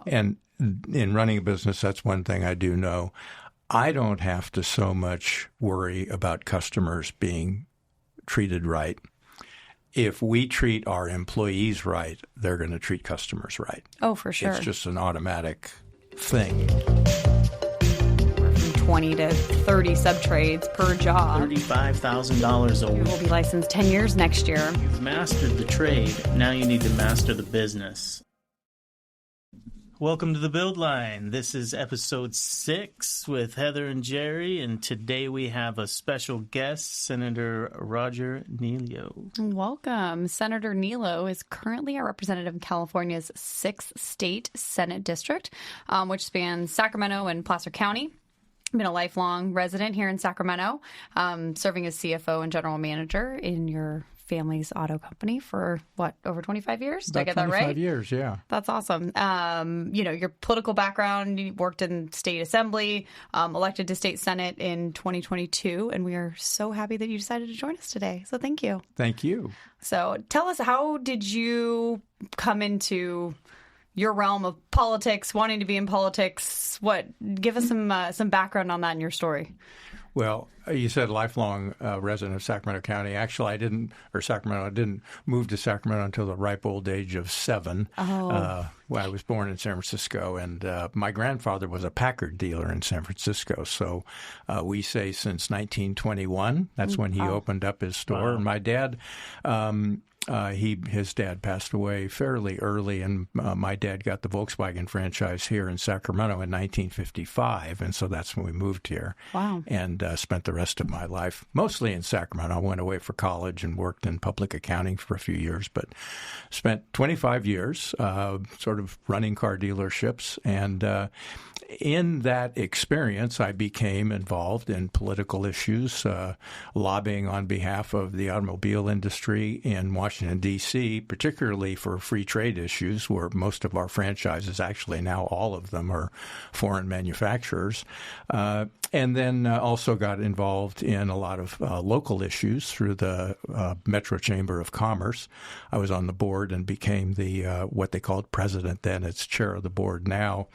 And in running a business, that's one thing I do know. I don't have to so much worry about customers being treated right. If we treat our employees right, they're going to treat customers right. Oh, for sure. It's just an automatic thing. 20 to 30 sub-trades per job. $35,000 a week. We'll be licensed 10 years next year. You've mastered the trade. Now you need to master the business. Welcome to the Build Line. This is episode 6 with Heather and Jerry, and today we have a special guest, Senator Roger Niello. Welcome. Senator Niello is currently a representative in California's 6th State Senate District, which spans Sacramento and Placer County. Been a lifelong resident here in Sacramento, serving as CFO and general manager in your family's auto company for, over 25 years? Did I get that right? 25 years, yeah. That's awesome. Your political background, you worked in state assembly, elected to state senate in 2022, and we are so happy that you decided to join us today. So thank you. Thank you. So tell us, how did you come into your realm of politics, wanting to be in politics? Give us some background on that in your story. Well, you said lifelong resident of Sacramento County. Actually, I didn't move to Sacramento until the ripe old age of 7. I was born in San Francisco, and my grandfather was a Packard dealer in San Francisco. So we say since 1921, that's when he opened up his store. Wow. And my dad, his dad passed away fairly early, and my dad got the Volkswagen franchise here in Sacramento in 1955, and so that's when we moved here. Wow. And spent the rest of my life mostly in Sacramento. I went away for college and worked in public accounting for a few years, but spent 25 years sort of running car dealerships. And in that experience, I became involved in political issues, lobbying on behalf of the automobile industry in Washington, D.C., particularly for free trade issues, where most of our franchises, actually now all of them, are foreign manufacturers. And then also got involved in a lot of local issues through the Metro Chamber of Commerce. I was on the board and became the what they called president then. It's chair of the board now.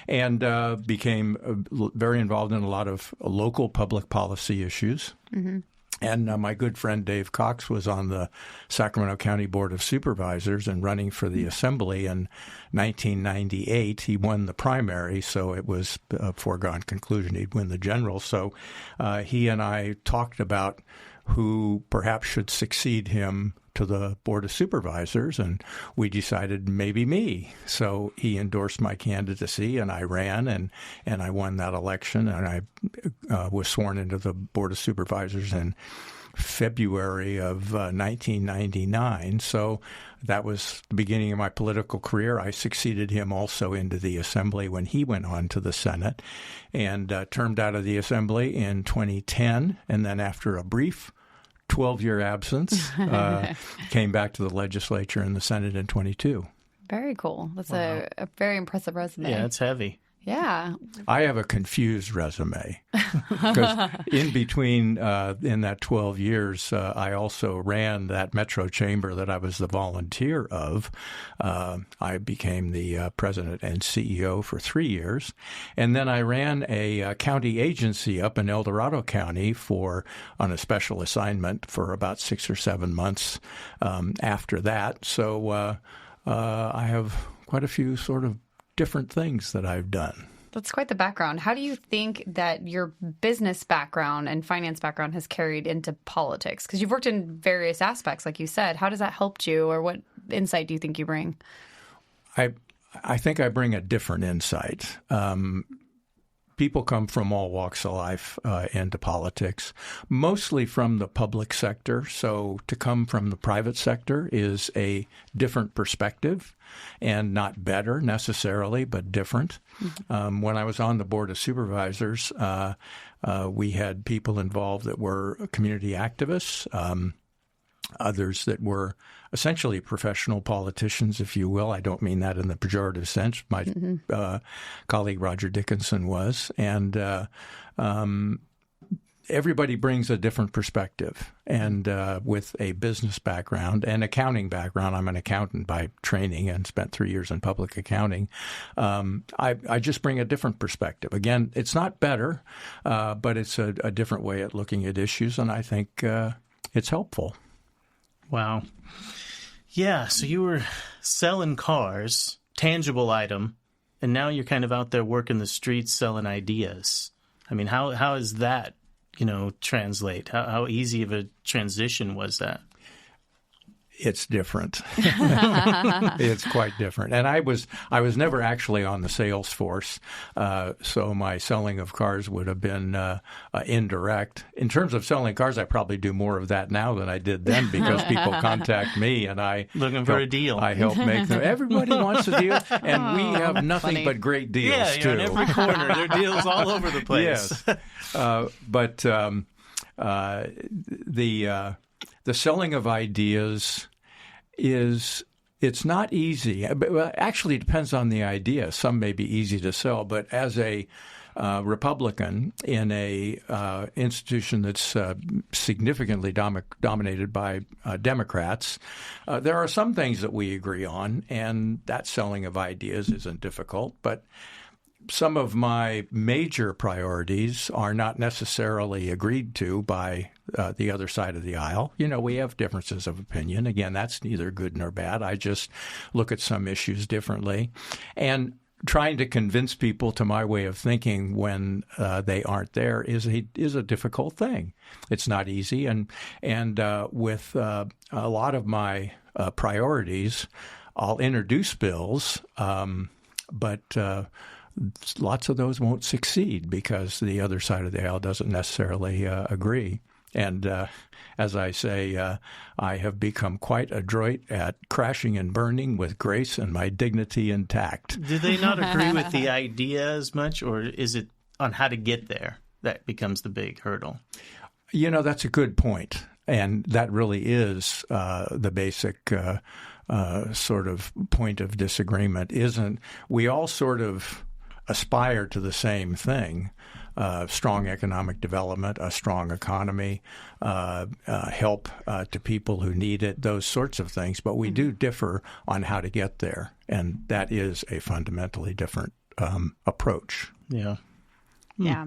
And became very involved in a lot of local public policy issues. Mm-hmm. And my good friend Dave Cox was on the Sacramento County Board of Supervisors and running for the Assembly in 1998. He won the primary, so it was a foregone conclusion he'd win the general. So he and I talked about who perhaps should succeed him to the Board of Supervisors, and we decided maybe me. So he endorsed my candidacy, and I ran, and I won that election, and I was sworn into the Board of Supervisors in February of 1999. So that was the beginning of my political career. I succeeded him also into the Assembly when he went on to the Senate, and termed out of the Assembly in 2010, and then after a brief 12-year absence, came back to the legislature and the Senate in 22. Very cool. That's a very impressive resume. Yeah, it's heavy. Yeah. I have a confused resume because in between, in that 12 years, I also ran that Metro Chamber that I was the volunteer of. I became the president and CEO for 3 years. And then I ran a county agency up in El Dorado County on a special assignment for about 6 or 7 months after that. So I have quite a few sort of different things that I've done. That's quite the background. How do you think that your business background and finance background has carried into politics? Because you've worked in various aspects, like you said. How does that help you, or what insight do you think you bring? I think I bring a different insight. People come from all walks of life into politics, mostly from the public sector. So to come from the private sector is a different perspective, and not better necessarily, but different. Mm-hmm. When I was on the Board of Supervisors, we had people involved that were community activists, others that were essentially professional politicians, if you will. I don't mean that in the pejorative sense. My colleague Roger Dickinson was. And everybody brings a different perspective. And with a business background and accounting background, I'm an accountant by training and spent 3 years in public accounting. I just bring a different perspective. Again, it's not better, but it's a different way at looking at issues, and I think it's helpful. Wow. Yeah, so you were selling cars, tangible item, and now you're kind of out there working the streets selling ideas. I mean, how is that, translate? How easy of a transition was that? It's different. It's quite different. And I was never actually on the sales force, so my selling of cars would have been indirect. In terms of selling cars, I probably do more of that now than I did then because people contact me and I looking for a deal. I help make them. Everybody wants a deal, and we have nothing but great deals too. Yeah, in every corner, there are deals all over the place. Yes, but the selling of ideas it's not easy. Well, actually, it depends on the idea. Some may be easy to sell, but as a Republican in a institution that's significantly dominated by Democrats, there are some things that we agree on, and that selling of ideas isn't difficult, but some of my major priorities are not necessarily agreed to by the other side of the aisle. We have differences of opinion. Again, that's neither good nor bad. I just look at some issues differently. And trying to convince people to my way of thinking when they aren't there is a difficult thing. It's not easy. And with a lot of my priorities, I'll introduce bills, but lots of those won't succeed because the other side of the aisle doesn't necessarily agree. And as I say, I have become quite adroit at crashing and burning with grace and my dignity intact. Do they not agree with the idea as much, or is it on how to get there that becomes the big hurdle? That's a good point. And that really is the basic sort of point of disagreement. We all sort of aspire to the same thing, strong economic development, a strong economy, help to people who need it, those sorts of things. But we do differ on how to get there, and that is a fundamentally different approach. Yeah. Yeah.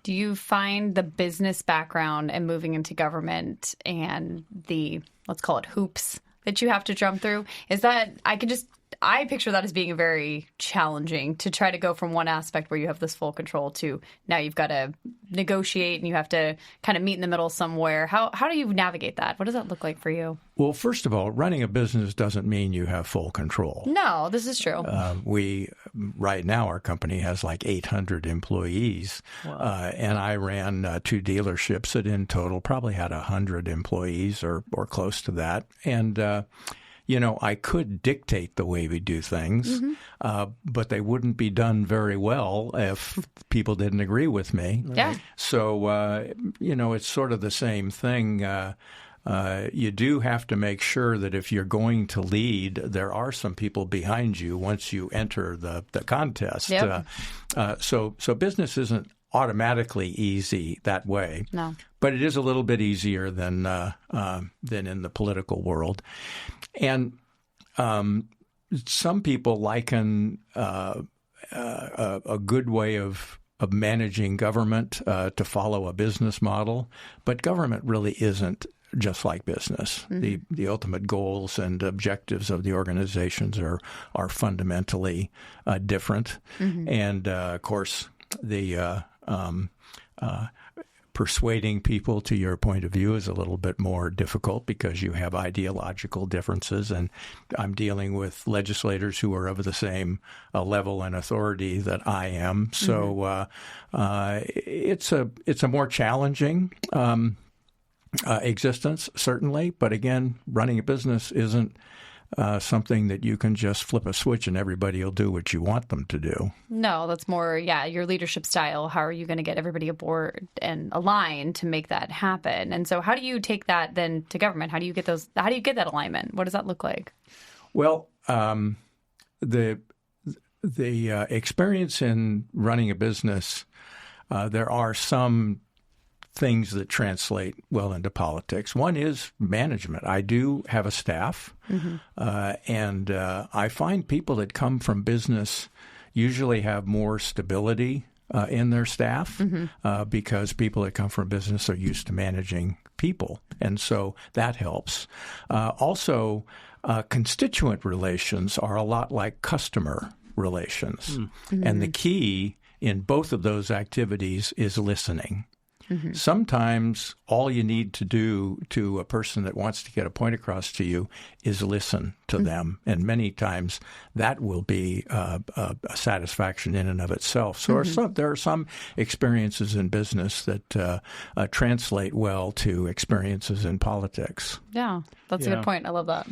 Do you find the business background and moving into government and the, let's call it hoops that you have to jump through, is that I picture that as being very challenging to try to go from one aspect where you have this full control to now you've got to negotiate and you have to kind of meet in the middle somewhere. How do you navigate that? What does that look like for you? Well, first of all, running a business doesn't mean you have full control. No, this is true. Right now, our company has like 800 employees. Wow. And I ran 2 dealerships that in total probably had 100 employees or close to that. And I could dictate the way we do things, but they wouldn't be done very well if people didn't agree with me. Yeah. So, it's sort of the same thing. You do have to make sure that if you're going to lead, there are some people behind you once you enter the contest. Yep. So business isn't automatically easy that way. No. But it is a little bit easier than in the political world. And some people liken a good way of managing government to follow a business model, but government really isn't just like business. Mm-hmm. The ultimate goals and objectives of the organizations are fundamentally different. Mm-hmm. And of course, the persuading people to your point of view is a little bit more difficult because you have ideological differences, and I'm dealing with legislators who are of the same level and authority that I am. So it's a more challenging existence, certainly. But again, running a business isn't something that you can just flip a switch and everybody will do what you want them to do. No, that's more, your leadership style. How are you going to get everybody aboard and aligned to make that happen? And so how do you take that then to government? How do you get that alignment? What does that look like? Well, the experience in running a business, there are some things that translate well into politics. One is management. I do have a staff, and I find people that come from business usually have more stability in their staff because people that come from business are used to managing people, and so that helps. Also, constituent relations are a lot like customer relations, and the key in both of those activities is listening. Sometimes all you need to do to a person that wants to get a point across to you is listen to them. And many times that will be a satisfaction in and of itself. So there are some experiences in business that translate well to experiences in politics. Yeah, that's a good point. I love that.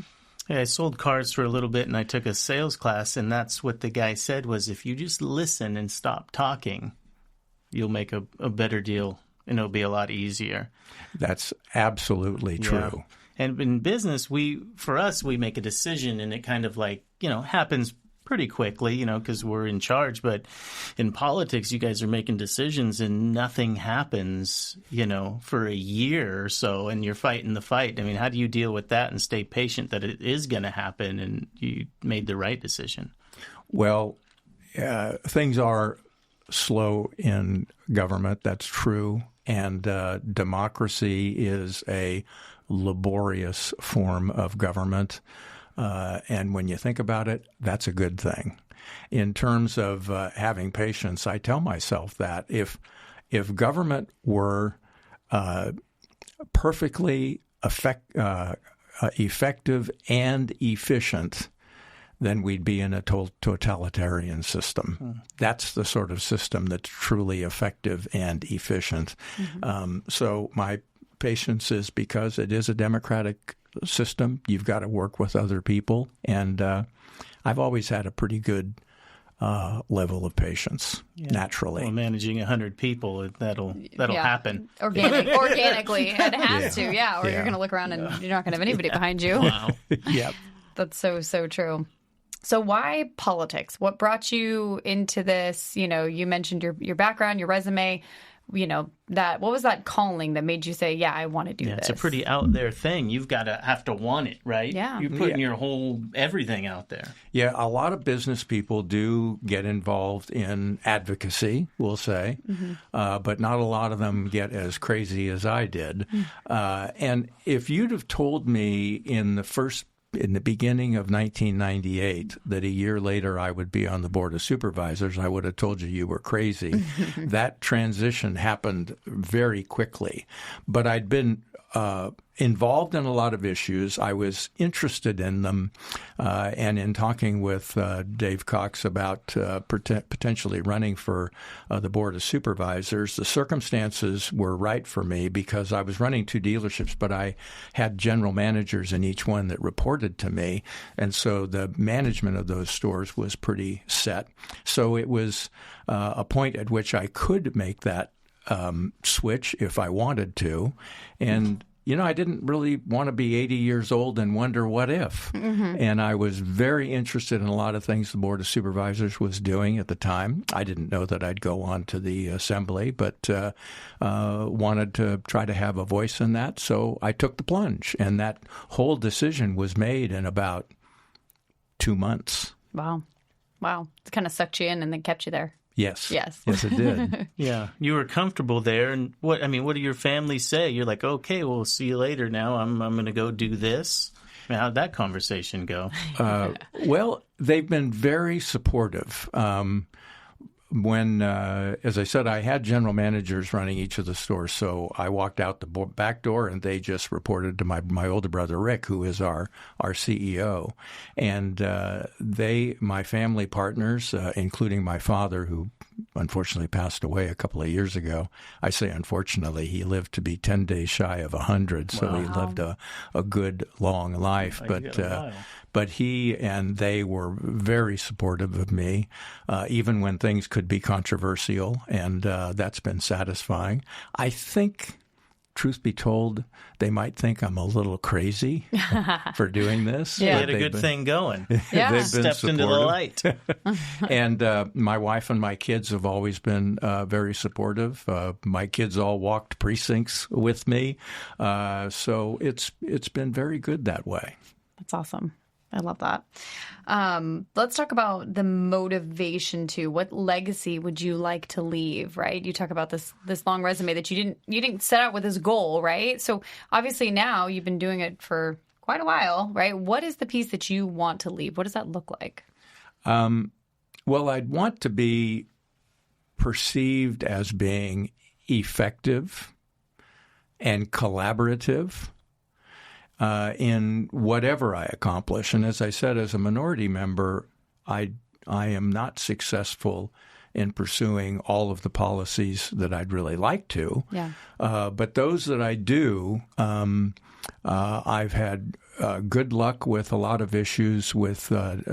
Yeah, I sold cars for a little bit, and I took a sales class, and that's what the guy said was, if you just listen and stop talking, you'll make a better deal. And it'll be a lot easier. That's absolutely true. Yeah. And in business, we make a decision, and it kind of happens pretty quickly, because we're in charge. But in politics, you guys are making decisions, and nothing happens, for a year or so, and you're fighting the fight. I mean, how do you deal with that and stay patient that it is going to happen and you made the right decision? Well, things are slow in government. That's true. And democracy is a laborious form of government. And when you think about it, that's a good thing. In terms of having patience, I tell myself that if government were perfectly effective and efficient, then we'd be in a totalitarian system. That's the sort of system that's truly effective and efficient. So my patience is because it is a democratic system. You've got to work with other people. And I've always had a pretty good level of patience, naturally. Well, managing 100 people, that'll happen. Organically. It has to, or you're going to look around and you're not going to have anybody behind you. Wow. Yep. That's so true. So why politics? What brought you into this? You mentioned your background, your resume, what was that calling that made you say, yeah, I want to do this? It's a pretty out there thing. You've got to have to want it, right? Yeah. You're putting your whole everything out there. Yeah, a lot of business people do get involved in advocacy, we'll say, but not a lot of them get as crazy as I did. And if you'd have told me in the beginning of 1998 that a year later I would be on the Board of Supervisors, I would have told you were crazy. That transition happened very quickly. But I'd been involved in a lot of issues. I was interested in them, and in talking with Dave Cox about potentially running for the Board of Supervisors, the circumstances were right for me because I was running 2 dealerships, but I had general managers in each one that reported to me, and so the management of those stores was pretty set. So it was a point at which I could make that switch if I wanted to, and I didn't really want to be 80 years old and wonder what if. And I was very interested in a lot of things the Board of Supervisors was doing at the time. I didn't know that I'd go on to the Assembly, but wanted to try to have a voice in that. So I took the plunge, and that whole decision was made in about 2 months. Wow. It kind of sucked you in and then kept you there. Yes, it did. Yeah, you were comfortable there, and what do your family say? You're like, okay, we'll see you later. Now I'm going to go do this. I mean, how'd that conversation go? Well, they've been very supportive. When, as I said, I had general managers running each of the stores, so I walked out the back door and they just reported to my older brother, Rick, who is our CEO. And my family partners, including my father, who unfortunately passed away a couple of years ago. I say unfortunately, he lived to be 10 days shy of 100, so he lived a good, long life. But he and they were very supportive of me, even when things could be controversial, and that's been satisfying. I think truth be told, they might think I'm a little crazy for doing this. Yeah, you had a good thing going. Yeah. They've been Stepped into the light. And my wife and my kids have always been very supportive. My kids all walked precincts with me. So it's been very good that way. That's awesome. I love that. Let's talk about the motivation too. What legacy would you like to leave, right? You talk about this long resume that you didn't set out with this goal, right? So obviously now you've been doing it for quite a while, right? What is the piece that you want to leave? What does that look like? Well, I'd want to be perceived as being effective and collaborative in whatever I accomplish. And as I said, as a minority member, I am not successful in pursuing all of the policies that I'd really like to. Yeah. But those that I do, I've had good luck with a lot of issues with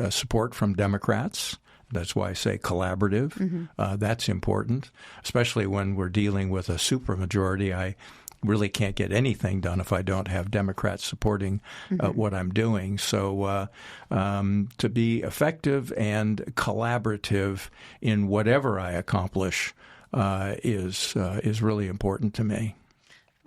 support from Democrats. That's why I say collaborative. Mm-hmm. That's important, especially when we're dealing with a supermajority. I really can't get anything done if I don't have Democrats supporting what I'm doing. So to be effective and collaborative in whatever I accomplish is really important to me.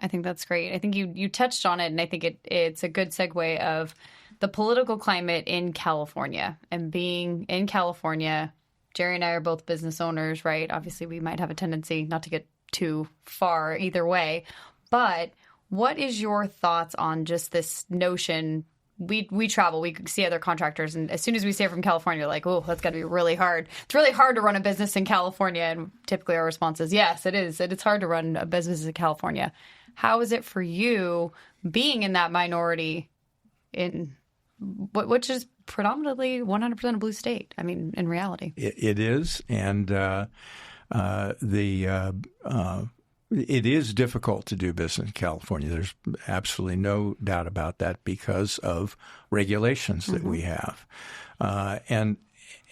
I think that's great. I think you touched on it, and I think it's a good segue of the political climate in California. And being in California, Jerry and I are both business owners, right? Obviously, we might have a tendency not to get too far either way. But what is your thoughts on just this notion? We travel, we see other contractors, and as soon as we say from California, like, oh, that's got to be really hard. It's really hard to run a business in California. And typically our response is, yes, it is. It's hard to run a business in California. How is it for you being in that minority in which is predominantly 100% a blue state? I mean, in reality. It is. And it is difficult to do business in California. There's absolutely no doubt about that because of regulations that we have. And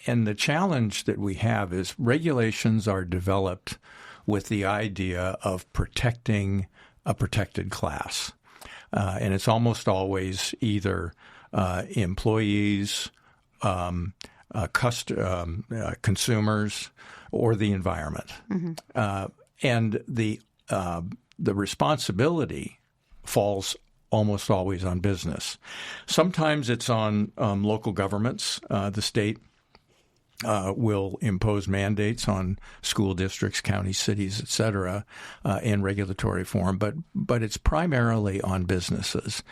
the challenge that we have is regulations are developed with the idea of protecting a protected class. And it's almost always either employees, consumers, or the environment. And the responsibility falls almost always on business. Sometimes it's on local governments. The state will impose mandates on school districts, counties, cities, et cetera, in regulatory form, but it's primarily on businesses.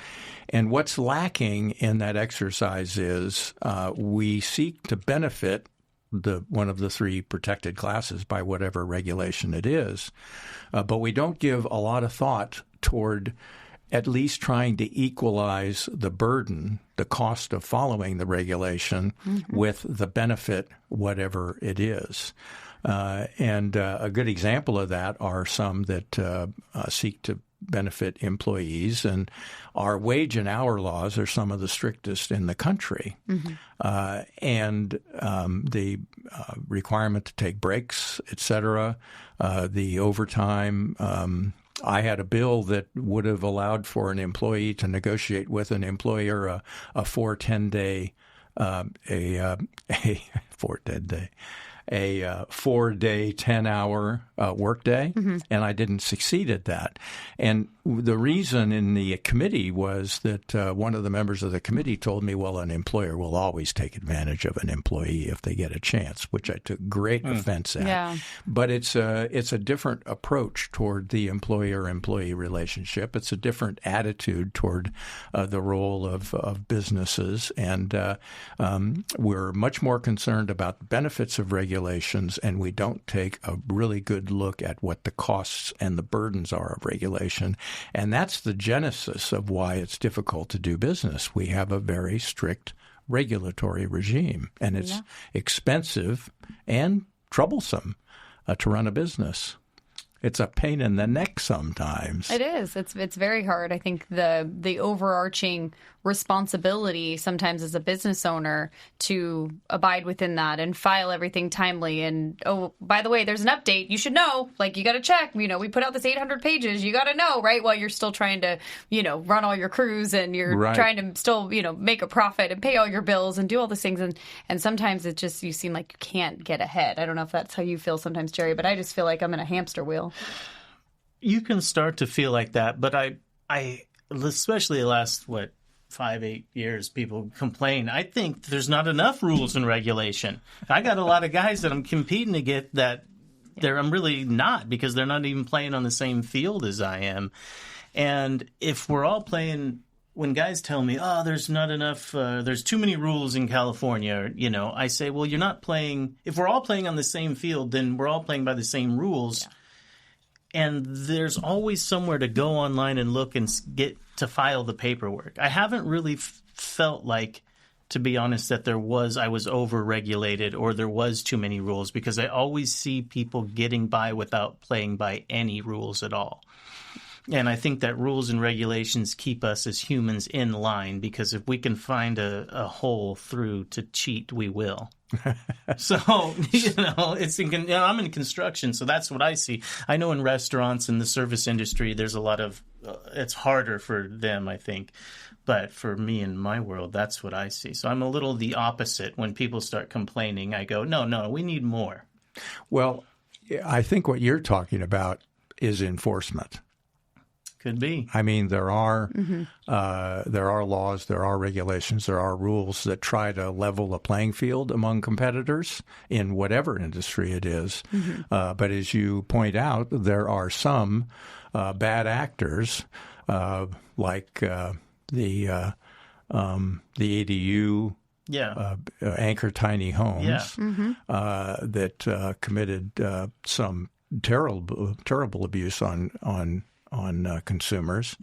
And what's lacking in that exercise is we seek to benefit one of the three protected classes by whatever regulation it is, but we don't give a lot of thought toward at least trying to equalize the burden, the cost of following the regulation with the benefit, whatever it is. And a good example of that are some that seek to benefit employees, and our wage and hour laws are some of the strictest in the country. And the requirement to take breaks, et cetera, the overtime. I had a bill that would have allowed for an employee to negotiate with an employer a 4-10-day, a 4-day, 10-hour workday, and I didn't succeed at that. And the reason in the committee was that one of the members of the committee told me, well, an employer will always take advantage of an employee if they get a chance, which I took great offense at. Yeah. But it's a different approach toward the employer-employee relationship. It's a different attitude toward the role of businesses, and we're much more concerned about the benefits of regulations, and we don't take a really good look at what the costs and the burdens are of regulation. And that's the genesis of why it's difficult to do business. We have a very strict regulatory regime, and it's expensive and troublesome to run a business. It's a pain in the neck sometimes. It is. It's very hard. I think the overarching responsibility sometimes as a business owner to abide within that and file everything timely. And, oh, by the way, there's an update. You should know. Like, you got to check. We put out this 800 pages. You got to know, right? While you're still trying to, run all your crews and you're trying to still, make a profit and pay all your bills and do all these things. And sometimes it just, you seem like you can't get ahead. I don't know if that's how you feel sometimes, Jerry, but I just feel like I'm in a hamster wheel. You can start to feel like that, but I especially the last, 5-8 years, people complain. I think there's not enough rules and regulation. I got a lot of guys that I'm competing to get that I'm really not, because they're not even playing on the same field as I am. And if we're all playing, when guys tell me, oh, there's not enough, there's too many rules in California, I say, well, you're not playing, if we're all playing on the same field, then we're all playing by the same rules. Yeah. And there's always somewhere to go online and look and get to file the paperwork. I haven't really felt like, to be honest, that I was over-regulated or there was too many rules, because I always see people getting by without playing by any rules at all. And I think that rules and regulations keep us as humans in line, because if we can find a hole through to cheat, we will. So, I'm in construction, so that's what I see. I know in restaurants and the service industry, there's a lot of, it's harder for them, I think. But for me in my world, that's what I see. So I'm a little the opposite. When people start complaining, I go, no, we need more. Well, I think what you're talking about is enforcement. Could be. I mean, there are laws, there are regulations, there are rules that try to level the playing field among competitors in whatever industry it is. Mm-hmm. But as you point out, there are some bad actors, like the ADU. Anchor tiny homes that committed some terrible abuse on consumers,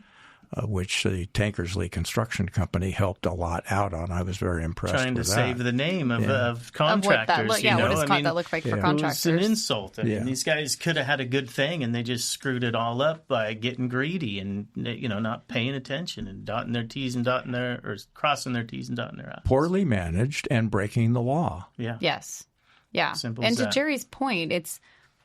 which the Tankersley Construction Company helped a lot out on. I was very impressed Trying with to that. save the name of contractors. What that look like for contractors? It was an insult. I mean, these guys could have had a good thing, and they just screwed it all up by getting greedy and not paying attention and dotting their T's and crossing their T's and dotting their I's. Poorly managed and breaking the law. Yeah. Yes. Yeah. Simple and as to that. Jerry's point,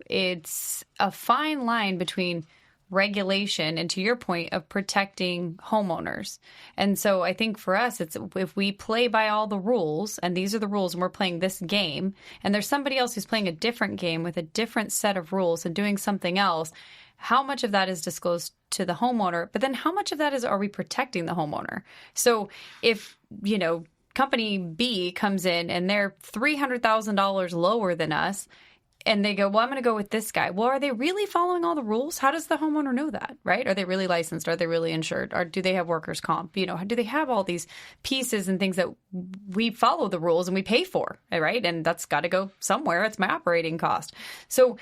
it's a fine line between regulation and, to your point, of protecting homeowners. And so I think for us, it's if we play by all the rules, and these are the rules, and we're playing this game, and there's somebody else who's playing a different game with a different set of rules and doing something else, how much of that is disclosed to the homeowner? But then how much of that are we protecting the homeowner? So if, company B comes in and they're $300,000 lower than us, and they go, well, I'm going to go with this guy. Well, are they really following all the rules? How does the homeowner know that, right? Are they really licensed? Are they really insured? Or do they have workers' comp? Do they have all these pieces and things that we follow the rules and we pay for, right? And that's got to go somewhere. It's my operating cost. So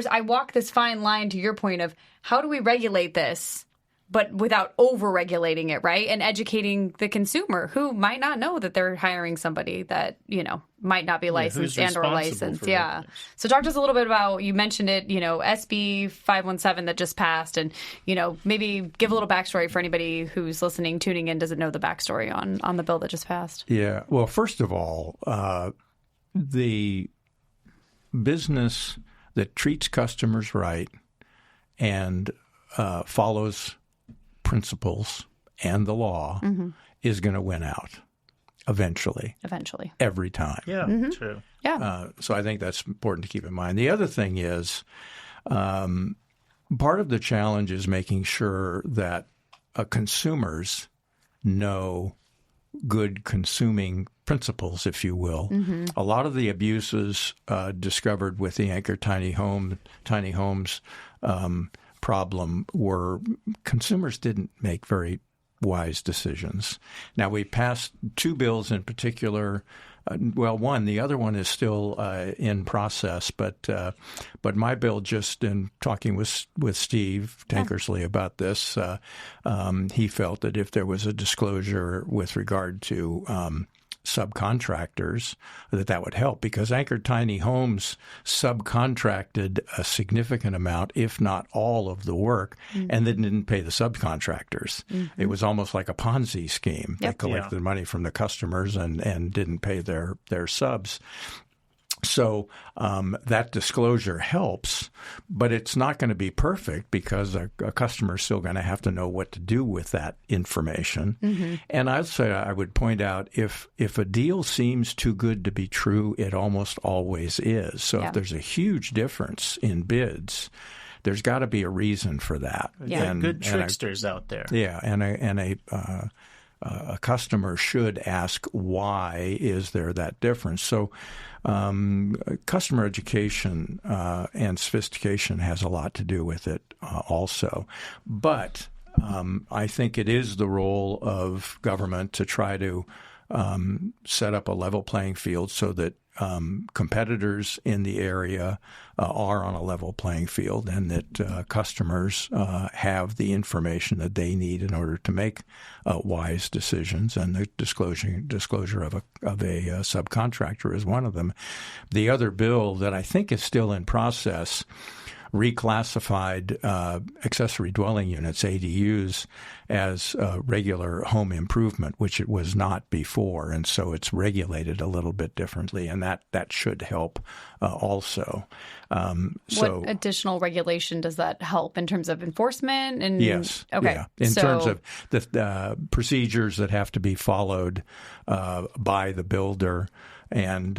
I walk this fine line, to your point, of how do we regulate this, but without over-regulating it, right? And educating the consumer, who might not know that they're hiring somebody that, might not be licensed and or licensed. Yeah. So talk to us a little bit about, you mentioned it, SB 517 that just passed, and, maybe give a little backstory for anybody who's listening, tuning in, doesn't know the backstory on the bill that just passed. Yeah. Well, first of all, the business that treats customers right and follows principles and the law is going to win out eventually. Every time. Yeah, true. Yeah. So I think that's important to keep in mind. The other thing is part of the challenge is making sure that consumers know good consuming principles, if you will. Mm-hmm. A lot of the abuses discovered with the Anchor tiny homes problem were consumers didn't make very wise decisions. Now, we passed two bills in particular. One. The other one is still in process. But my bill, just in talking with Steve Tankersley about this, he felt that if there was a disclosure with regard to subcontractors, that would help, because Anchored Tiny Homes subcontracted a significant amount, if not all of the work, and then didn't pay the subcontractors. It was almost like a Ponzi scheme. They collected money from the customers and didn't pay their subs. So that disclosure helps, but it's not going to be perfect, because a customer is still going to have to know what to do with that information. And I'd say, I would point out, if a deal seems too good to be true, it almost always is. So if there's a huge difference in bids, there's got to be a reason for that. Yeah, good tricksters out there. Yeah, and a customer should ask, why is there that difference? So customer education and sophistication has a lot to do with it also. But I think it is the role of government to try to set up a level playing field so that competitors in the area are on a level playing field, and that customers have the information that they need in order to make wise decisions. And the disclosure of a subcontractor is one of them. The other bill that I think is still in process reclassified accessory dwelling units, ADUs, as regular home improvement, which it was not before. And so it's regulated a little bit differently, and that should help also. What additional regulation does that help in terms of enforcement? And yes. Okay. Yeah. In terms of the procedures that have to be followed by the builder, and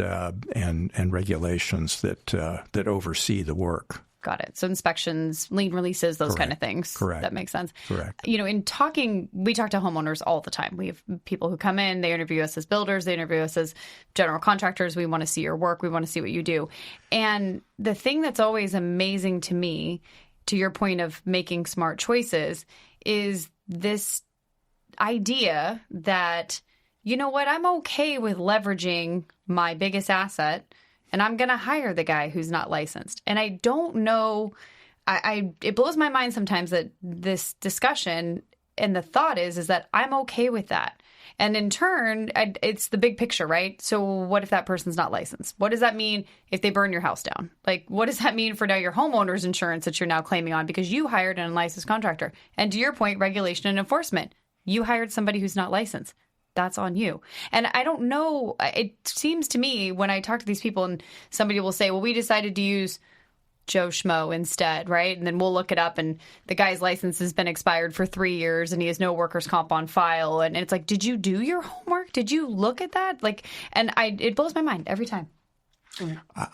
regulations that oversee the work. Got it. So inspections, lien releases, those kind of things. Correct. That makes sense. Correct. We talk to homeowners all the time. We have people who come in, they interview us as builders, they interview us as general contractors. We want to see your work. We want to see what you do. And the thing that's always amazing to me, to your point of making smart choices, is this idea that, you know what, I'm okay with leveraging my biggest asset, and I'm going to hire the guy who's not licensed. And I don't know, it blows my mind sometimes that this discussion and the thought is that I'm okay with that. And in turn, it's the big picture, right? So what if that person's not licensed? What does that mean if they burn your house down? Like, what does that mean for now your homeowner's insurance that you're now claiming on because you hired an unlicensed contractor? And to your point, regulation and enforcement. You hired somebody who's not licensed. That's on you. And I don't know. It seems to me when I talk to these people and somebody will say, well, we decided to use Joe Schmo instead, right? And then we'll look it up and the guy's license has been expired for 3 years and he has no workers' comp on file. And it's like, did you do your homework? Did you look at that? It blows my mind every time.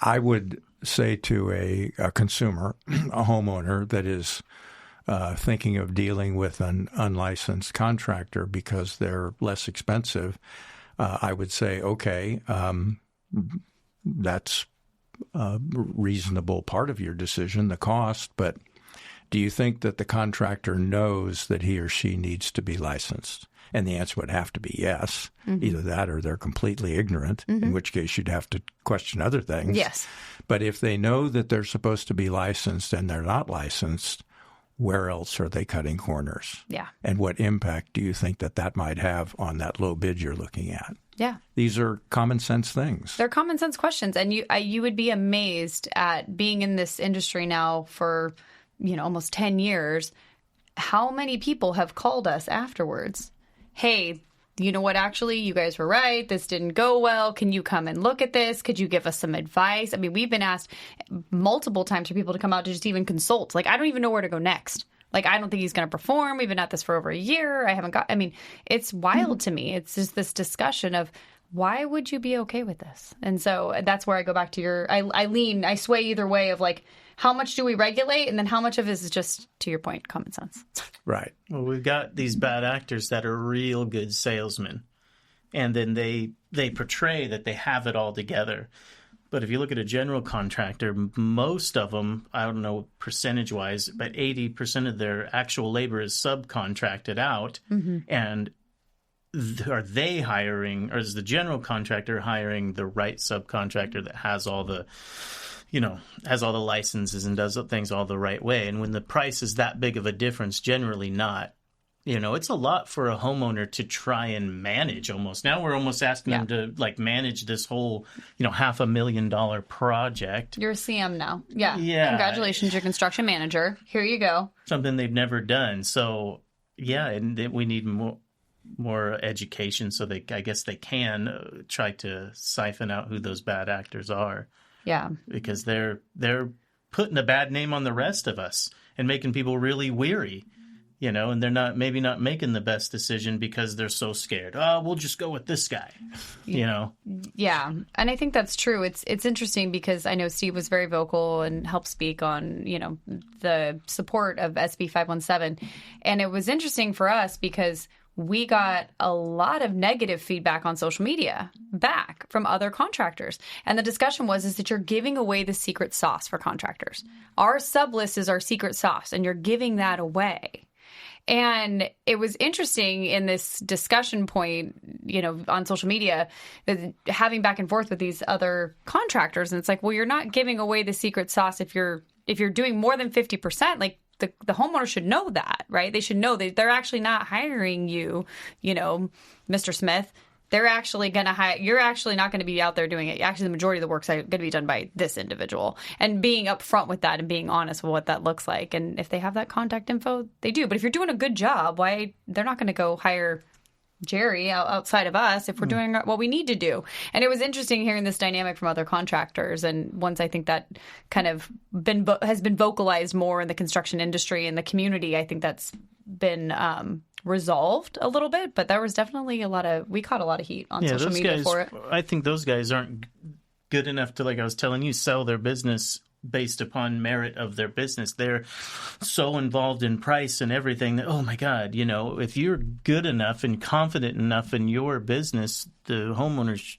I would say to a consumer, a homeowner that is thinking of dealing with an unlicensed contractor because they're less expensive, I would say, okay, that's a reasonable part of your decision, the cost, but do you think that the contractor knows that he or she needs to be licensed? And the answer would have to be yes. Mm-hmm. Either that or they're completely ignorant, in which case you'd have to question other things. Yes. But if they know that they're supposed to be licensed and they're not licensed, where else are they cutting corners? Yeah. And what impact do you think that might have on that low bid you're looking at? Yeah. These are common sense things. They're common sense questions. And you would be amazed at being in this industry now for, almost 10 years, how many people have called us afterwards. Hey, you know what? Actually, you guys were right. This didn't go well. Can you come and look at this? Could you give us some advice? I mean, we've been asked multiple times for people to come out to just even consult. Like, I don't even know where to go next. Like, I don't think he's going to perform. We've been at this for over a year. It's wild to me. It's just this discussion of why would you be okay with this? And so that's where I go back to I sway either way of like, how much do we regulate? And then how much of this is just, to your point, common sense? Right. Well, we've got these bad actors that are real good salesmen. And then they portray that they have it all together. But if you look at a general contractor, most of them, I don't know percentage-wise, but 80% of their actual labor is subcontracted out. Mm-hmm. And are they hiring, or is the general contractor hiring the right subcontractor that has all the licenses and does things all the right way? And when the price is that big of a difference, generally not. it's a lot for a homeowner to try and manage almost. Now we're almost asking them to like manage this whole, $500,000 project. You're a CM now. Yeah. Yeah. Congratulations, you're construction manager. Here you go. Something they've never done. So, and we need more education so I guess they can try to siphon out who those bad actors are. Yeah. Because they're putting a bad name on the rest of us and making people really weary, and they're maybe not making the best decision because they're so scared. Oh, we'll just go with this guy, Yeah. And I think that's true. It's interesting because I know Steve was very vocal and helped speak on, the support of SB 517. And it was interesting for us because we got a lot of negative feedback on social media back from other contractors. And the discussion is that you're giving away the secret sauce for contractors. Our sub list is our secret sauce, and you're giving that away. And it was interesting in this discussion point, on social media, having back and forth with these other contractors. And it's like, well, you're not giving away the secret sauce if you're doing more than 50%, like, the homeowner should know that, right? They should know that they're actually not hiring you, Mr. Smith. They're actually going to hire, you're actually not going to be out there doing it. Actually, the majority of the work's going to be done by this individual. And being upfront with that and being honest with what that looks like. And if they have that contact info, they do. But if you're doing a good job, they're not going to go hire Jerry outside of us if we're doing what we need to do. And it was interesting hearing this dynamic from other contractors. And once I think that kind of has been vocalized more in the construction industry and the community, I think that's been resolved a little bit. But there was definitely we caught a lot of heat on social media for it. I think those guys aren't good enough to, like I was telling you, sell their business based upon merit of their business. They're so involved in price and everything that, oh my God, if you're good enough and confident enough in your business, the homeowners,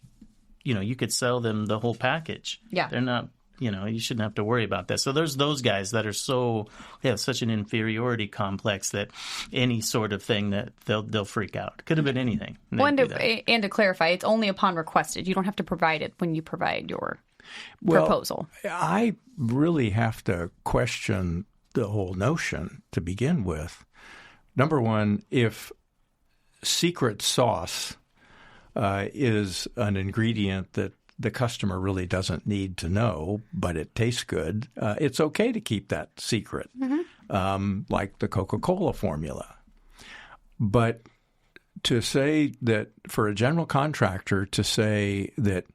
you could sell them the whole package. Yeah. They're not, you shouldn't have to worry about that. So there's those guys that are they have such an inferiority complex that any sort of thing that they'll freak out. Could have been anything. And to clarify, it's only upon requested. You don't have to provide it when you provide your proposal. I really have to question the whole notion to begin with. Number one, if secret sauce is an ingredient that the customer really doesn't need to know, but it tastes good, it's okay to keep that secret, like the Coca-Cola formula. But to say that for a general contractor to say that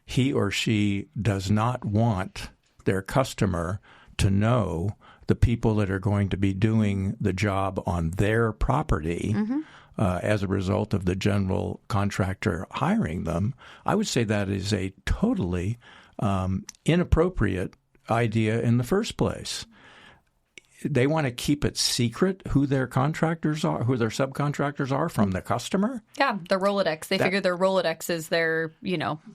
he or she does not want their customer to know the people that are going to be doing the job on their property as a result of the general contractor hiring them, I would say that is a totally inappropriate idea in the first place. They want to keep it secret who their contractors are, who their subcontractors are from the customer. Yeah, their Rolodex. They figure their Rolodex is their,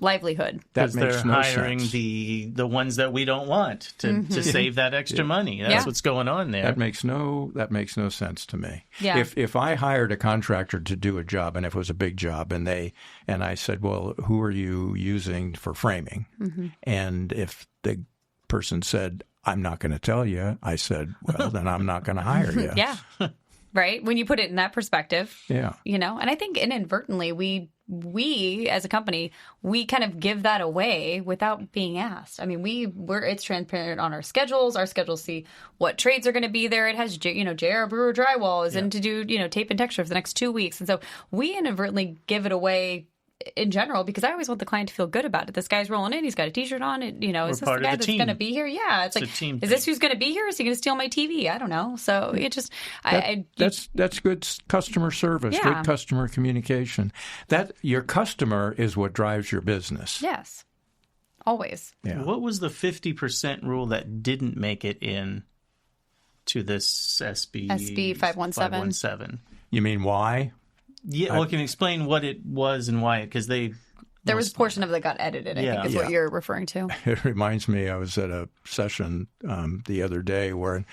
livelihood. That makes no sense. They're hiring the ones that we don't want to save that extra money. That's what's going on there. That makes no sense to me. Yeah. If I hired a contractor to do a job, and if it was a big job, and I said, well, who are you using for framing? And if the person said, I'm not going to tell you, I said, well, then I'm not going to hire you. Yeah. Right? When you put it in that perspective. Yeah. And I think inadvertently we as a company, we kind of give that away without being asked. I mean, it's transparent on our schedules. Our schedules see what trades are going to be there. It has, Jerry Brewer drywall is in to do, tape and texture for the next 2 weeks. And so we inadvertently give it away in general, because I always want the client to feel good about it. This guy's rolling in. He's got a T-shirt on. Is this the guy that's going to be here? Yeah. It's like, is this who's going to be here? Is he going to steal my TV? I don't know. So it just... That's good customer service, good customer communication. That your customer is what drives your business. Yes. Always. Yeah. What was the 50% rule that didn't make it in to this SB 517? You mean why? Yeah, well, can you explain what it was and why? Because there was a portion of it that got edited, I think is what you're referring to. It reminds me, I was at a session the other day where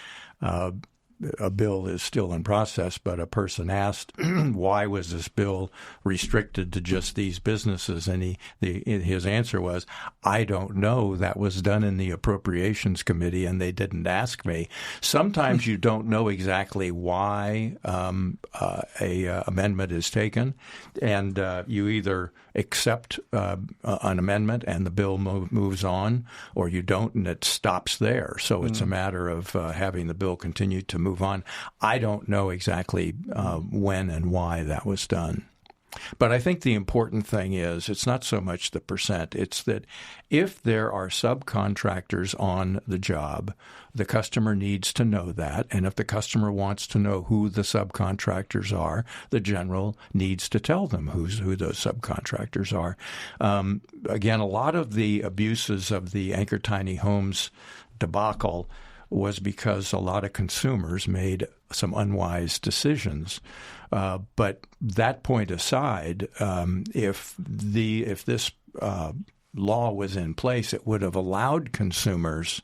a bill is still in process, but a person asked, why was this bill restricted to just these businesses? And his answer was, I don't know. That was done in the Appropriations Committee, and they didn't ask me. Sometimes you don't know exactly why a amendment is taken, and you either accept an amendment and the bill moves on, or you don't and it stops there. So it's a matter of having the bill continue to move on. I don't know exactly when and why that was done. But I think the important thing is it's not so much the percent. It's that if there are subcontractors on the job, the customer needs to know that. And if the customer wants to know who the subcontractors are, the general needs to tell them who those subcontractors are. Again, a lot of the abuses of the Anchor Tiny Homes debacle was because a lot of consumers made some unwise decisions. But that point aside, if this law was in place, it would have allowed consumers,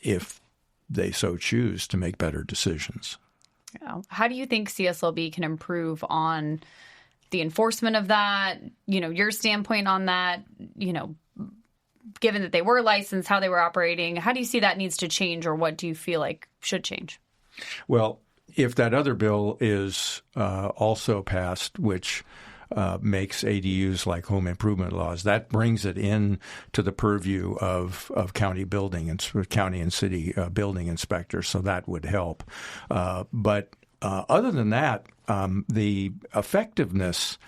if they so choose, to make better decisions. How do you think CSLB can improve on the enforcement of that? Your standpoint on that, given that they were licensed, how they were operating, how do you see that needs to change, or what do you feel like should change? Well, if that other bill is also passed, which makes ADUs like home improvement laws, that brings it in to the purview of county building and county and city building inspectors. So that would help. But other than that, the effectiveness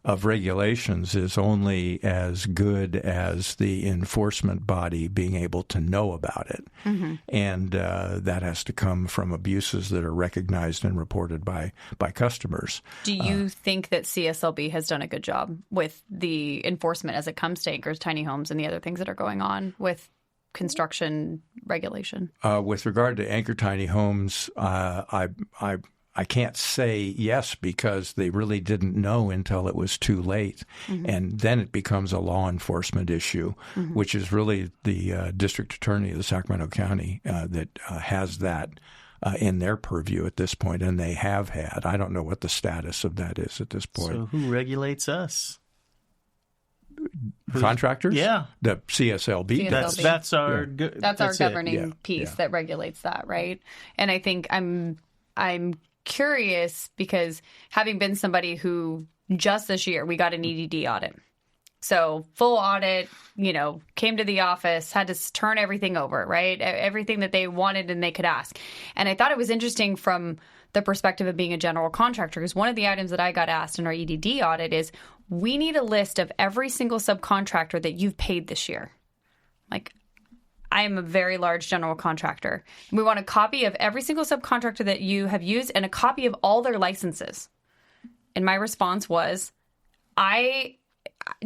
of regulations is only as good as the enforcement body being able to know about it. Mm-hmm. And that has to come from abuses that are recognized and reported by customers. Do you think that CSLB has done a good job with the enforcement as it comes to Anchor's Tiny Homes and the other things that are going on with construction regulation? With regard to Anchor Tiny Homes, I can't say yes because they really didn't know until it was too late. Mm-hmm. And then it becomes a law enforcement issue, mm-hmm. which is really the district attorney of the Sacramento County that has that in their purview at this point, and they have had. I don't know what the status of that is at this point. So who regulates us? Contractors? Yeah. The CSLB. That's our that's our governing piece that regulates that, right? And I think I'm curious because having been somebody who just this year we got an EDD audit. So full audit, came to the office, had to turn everything over, right? Everything that they wanted and they could ask. And I thought it was interesting from the perspective of being a general contractor, because one of the items that I got asked in our EDD audit is, we need a list of every single subcontractor that you've paid this year. Like, I am a very large general contractor. We want a copy of every single subcontractor that you have used and a copy of all their licenses. And my response was,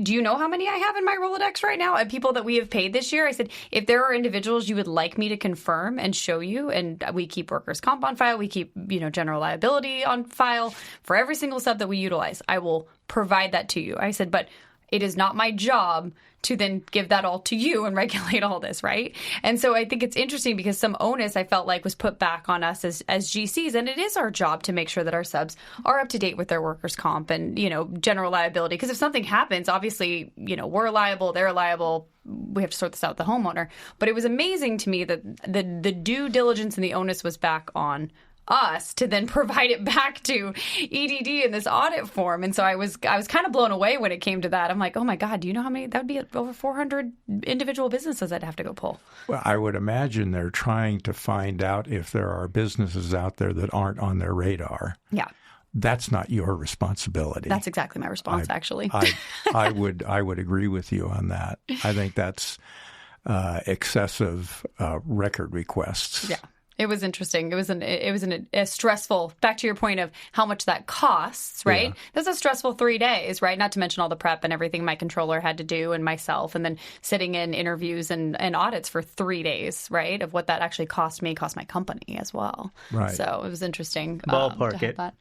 do you know how many I have in my Rolodex right now of people that we have paid this year? I said, if there are individuals you would like me to confirm and show you, and we keep workers' comp on file, we keep, general liability on file for every single sub that we utilize, I will provide that to you. I said, but it is not my job to then give that all to you and regulate all this, right? And so I think it's interesting because some onus I felt like was put back on us as GCs, and it is our job to make sure that our subs are up to date with their workers' comp and, general liability. Because if something happens, obviously, we're liable, they're liable, we have to sort this out with the homeowner. But it was amazing to me that the due diligence and the onus was back on us to then provide it back to EDD in this audit form. And so I was kind of blown away when it came to that. I'm like, oh my God, do you know how many? That would be over 400 individual businesses I'd have to go pull. Well, I would imagine they're trying to find out if there are businesses out there that aren't on their radar. Yeah. That's not your responsibility. That's exactly my response, actually. I would agree with you on that. I think that's excessive record requests. Yeah. It was interesting. It was a stressful, back to your point of how much that costs, right? Yeah. That's a stressful 3 days, right? Not to mention all the prep and everything my controller had to do and myself, and then sitting in interviews and audits for 3 days, right? Of what that actually cost my company as well. Right. So it was interesting. Ballpark it. That.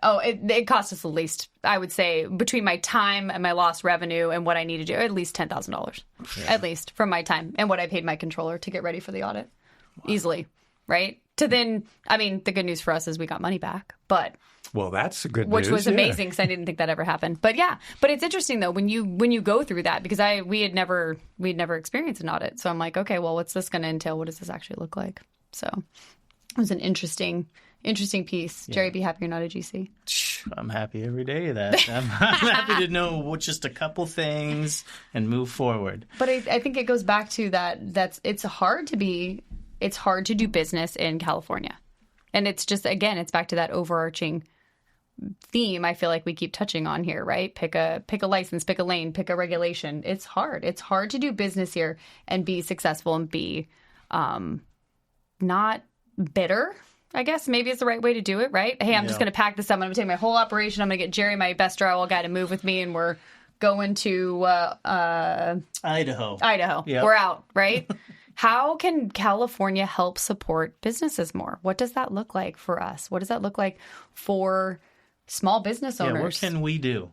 Oh, it cost us at least, I would say, between my time and my lost revenue and what I need to do, at least $10,000, at least from my time and what I paid my controller to get ready for the audit. Wow. Easily. Right? To then, I mean, the good news for us is we got money back, but well, that's the good which news. was amazing because I didn't think that ever happened. But yeah, but it's interesting though when you go through that because we'd never experienced an audit, so I'm like, okay, well, what's this going to entail? What does this actually look like? So it was an interesting piece. Jerry, be happy you're not a GC. I'm happy every day of that. I'm happy to know just a couple things and move forward. But I think it goes back to it's hard to do business in California. And it's just, again, it's back to that overarching theme I feel like we keep touching on here, right? Pick a license, pick a lane, pick a regulation. It's hard. It's hard to do business here and be successful and be not bitter, I guess maybe it's the right way to do it, right? Hey, I'm just going to pack this up. I'm going to take my whole operation. I'm going to get Jerry, my best drywall guy, to move with me, and we're going to Idaho. Yep. We're out, right? How can California help support businesses more? What does that look like for us? What does that look like for small business owners? Yeah, what can we do?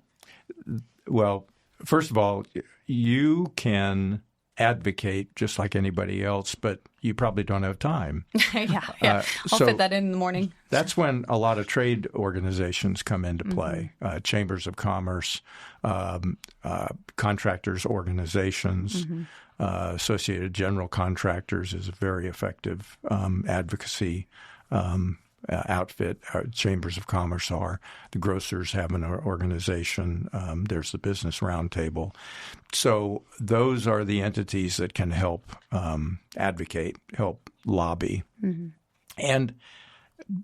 Well, first of all, you can advocate just like anybody else, but you probably don't have time. Yeah. I'll fit that in the morning. That's when a lot of trade organizations come into play, chambers of commerce, contractors organizations, Associated General Contractors is a very effective advocacy outfit. Chambers of Commerce are. The grocers have an organization. There's the Business Roundtable. So those are the entities that can help advocate, help lobby. And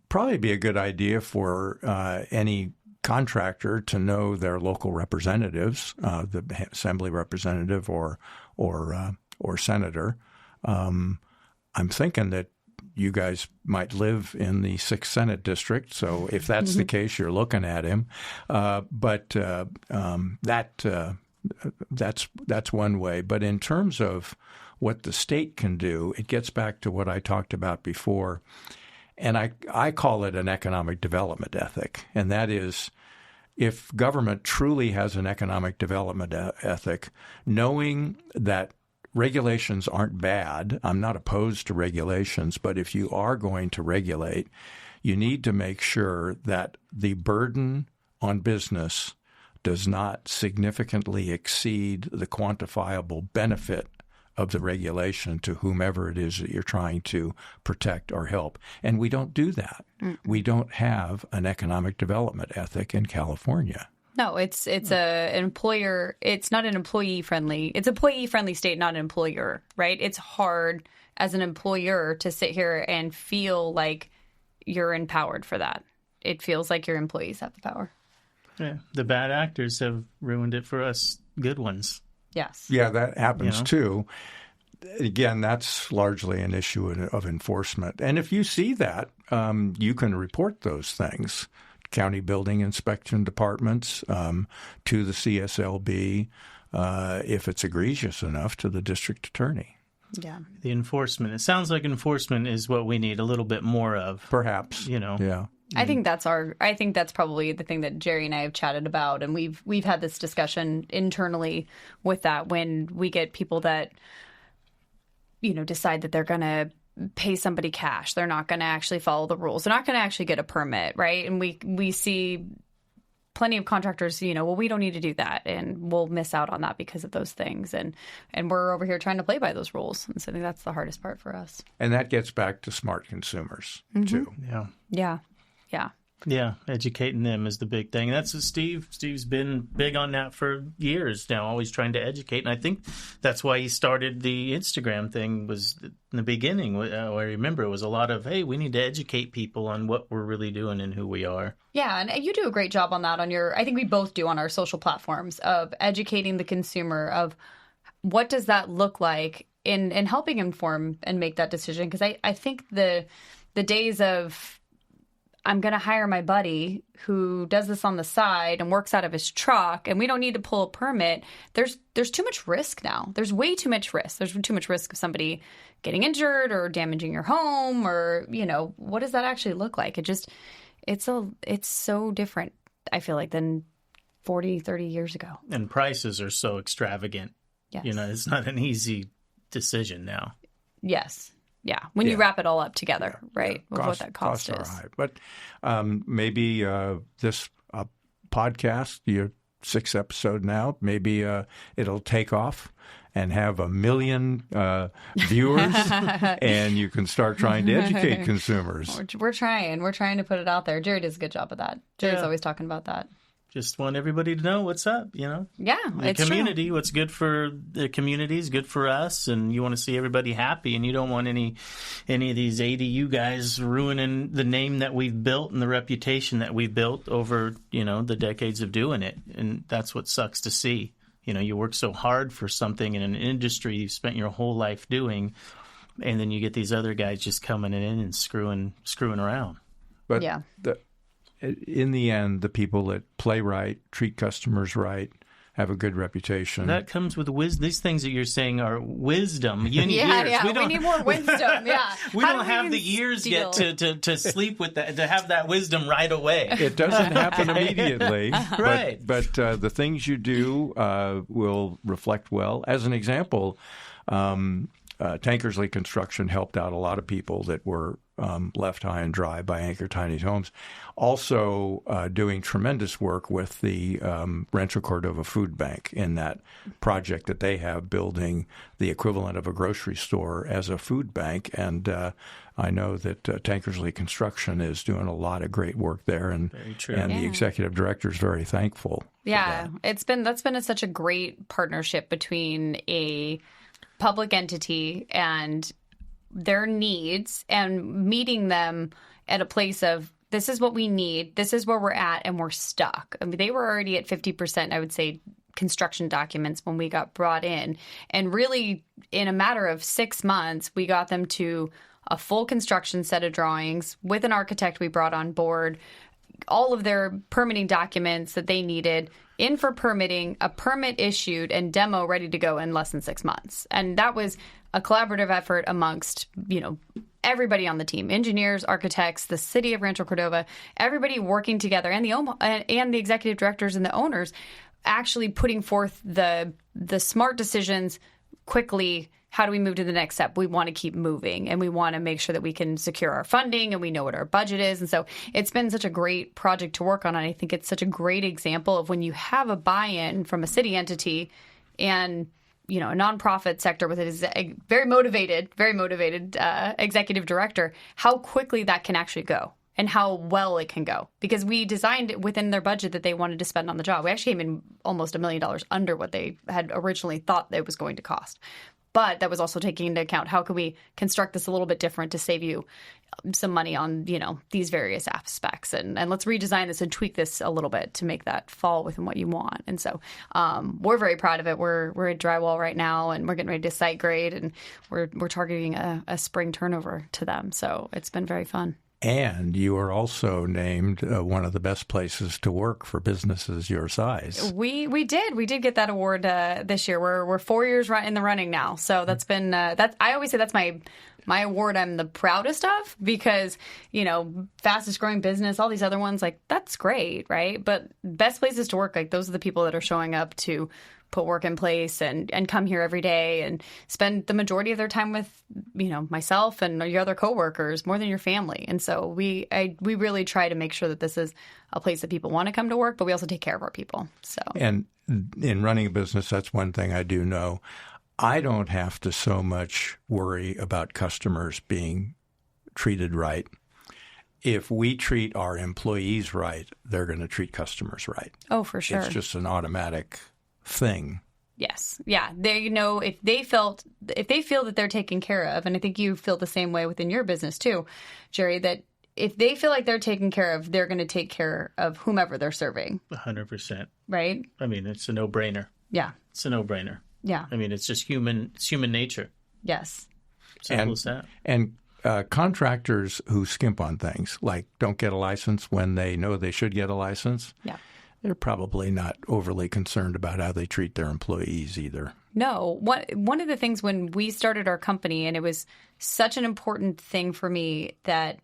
probably be a good idea for any contractor to know their local representatives, the assembly representative or senator. I'm thinking that you guys might live in the 6th Senate District, so if that's the case, you're looking at him. But that's one way. But in terms of what the state can do, it gets back to what I talked about before, and I call it an economic development ethic, and that is if government truly has an economic development ethic, knowing that regulations aren't bad. I'm not opposed to regulations, but if you are going to regulate, you need to make sure that the burden on business does not significantly exceed the quantifiable benefit of the regulation to whomever it is that you're trying to protect or help. And we don't do that. We don't have an economic development ethic in California. No, it's an employer. It's not an employee friendly. It's employee friendly state, not an employer, right? It's hard as an employer to sit here and feel like you're empowered for that. It feels like your employees have the power. Yeah, the bad actors have ruined it for us good ones. Yes. Yeah, that happens too. Again, that's largely an issue of enforcement. And if you see that, you can report those things. County building inspection departments, to the CSLB, if it's egregious enough, to the district attorney. Yeah. The enforcement. It sounds like enforcement is what we need a little bit more of. Perhaps. Yeah. I think that's probably the thing that Jerry and I have chatted about, and we've had this discussion internally with that when we get people that decide that they're going to pay somebody cash. They're not going to actually follow the rules. They're not going to actually get a permit, right? And we see plenty of contractors, well, we don't need to do that, and we'll miss out on that because of those things. And we're over here trying to play by those rules. And so I think that's the hardest part for us. And that gets back to smart consumers, too. Yeah. Yeah. Yeah, educating them is the big thing. That's what Steve's been big on that for years now, always trying to educate. And I think that's why he started the Instagram thing was in the beginning. I remember it was a lot of, hey, we need to educate people on what we're really doing and who we are. Yeah, and you do a great job on that I think we both do on our social platforms of educating the consumer of what does that look like in helping inform and make that decision. Because I think the days of I'm going to hire my buddy who does this on the side and works out of his truck, and we don't need to pull a permit. There's too much risk now. There's way too much risk. There's too much risk of somebody getting injured or damaging your home or, what does that actually look like? It's so different, I feel like, than 40, 30 years ago. And prices are so extravagant. Yes. It's not an easy decision now. Yes. Yeah, when you wrap it all up together, right? Yeah. What that cost is. Are high. But maybe this podcast, your 6th episode now, maybe it'll take off and have 1 million viewers, and you can start trying to educate consumers. We're trying. We're trying to put it out there. Jerry does a good job of that. Jerry's always talking about that. Just want everybody to know what's up, Yeah, the it's community, true. What's good for the community is good for us, and you want to see everybody happy, and you don't want any of these ADU guys ruining the name that we've built and the reputation that we've built over, the decades of doing it, and that's what sucks to see. You work so hard for something in an industry you've spent your whole life doing, and then you get these other guys just coming in and screwing around. But in the end, the people that play right, treat customers right, have a good reputation. That comes with wisdom. These things that you're saying are wisdom. You need years. Yeah, we need more wisdom. Yeah, we don't have the years yet to sleep with that, to have that wisdom right away. It doesn't happen immediately, right? But the things you do will reflect well. As an example, Tankersley Construction helped out a lot of people that were left high and dry by Anchor Tiny Homes. Also doing tremendous work with the Rancho Cordova Food Bank in that project that they have, building the equivalent of a grocery store as a food bank. And I know that Tankersley Construction is doing a lot of great work there, and the executive director is very thankful. Yeah, that's been such a great partnership between a public entity and their needs, and meeting them at a place of, this is what we need, this is where we're at, and we're stuck. I mean, they were already at 50%, I would say, construction documents when we got brought in. And really, in a matter of 6 months, we got them to a full construction set of drawings with an architect we brought on board, all of their permitting documents that they needed in for permitting, a permit issued, and demo ready to go in less than 6 months. And that was a collaborative effort amongst, everybody on the team, engineers, architects, the city of Rancho Cordova, everybody working together, and the executive directors and the owners actually putting forth the smart decisions quickly. How do we move to the next step? We want to keep moving, and we want to make sure that we can secure our funding, and we know what our budget is. And so it's been such a great project to work on. And I think it's such a great example of when you have a buy-in from a city entity and, a nonprofit sector with a very motivated executive director, how quickly that can actually go and how well it can go. Because we designed it within their budget that they wanted to spend on the job. We actually came in almost $1 million under what they had originally thought it was going to cost. But that was also taking into account, how can we construct this a little bit different to save you some money on, these various aspects. And let's redesign this and tweak this a little bit to make that fall within what you want. And so we're very proud of it. We're at drywall right now, and we're getting ready to site grade, and we're targeting a spring turnover to them. So it's been very fun. And you are also named one of the best places to work for businesses your size. We did get that award this year. We're 4 years in the running now. So that's been I always say that's my award I'm the proudest of, because fastest growing business, all these other ones, like, that's great, right? But best places to work, like, those are the people that are showing up to put work in place and come here every day and spend the majority of their time with, myself and your other coworkers more than your family. And so we really try to make sure that this is a place that people want to come to work, but we also take care of our people. So, and in running a business, that's one thing I do know. I don't have to so much worry about customers being treated right. If we treat our employees right, they're going to treat customers right. Oh, for sure. It's just an automatic thing. Yes. Yeah. They, if they feel that they're taken care of, and I think you feel the same way within your business too, Jerry, that if they feel like they're taken care of, they're going to take care of whomever they're serving. 100%. Right? I mean, it's a no-brainer. Yeah. It's a no-brainer. Yeah. I mean, it's just human nature. Yes. Simple as that. And contractors who skimp on things, like don't get a license when they know they should get a license, they're probably not overly concerned about how they treat their employees either. No. One of the things when we started our company, and it was such an important thing for me that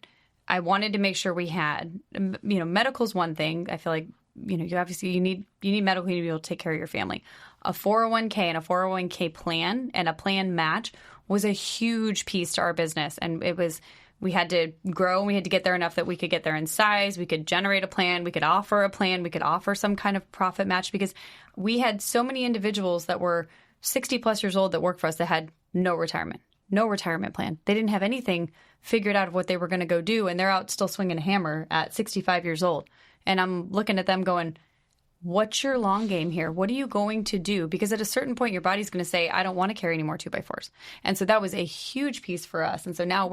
I wanted to make sure we had, medical's one thing. I feel like, you obviously you need medical, you need to be able to take care of your family. A 401k and a 401k plan and a plan match was a huge piece to our business. And we had to grow and we had to get there enough that we could get there in size. We could generate a plan. We could offer a plan. We could offer some kind of profit match because we had so many individuals that were 60 plus years old that worked for us that had no retirement plan. They didn't have anything figured out of what they were going to go do. And they're out still swinging a hammer at 65 years old. And I'm looking at them going, what's your long game here? What are you going to do? Because at a certain point, your body's going to say, I don't want to carry any more 2x4s. And so that was a huge piece for us. And so now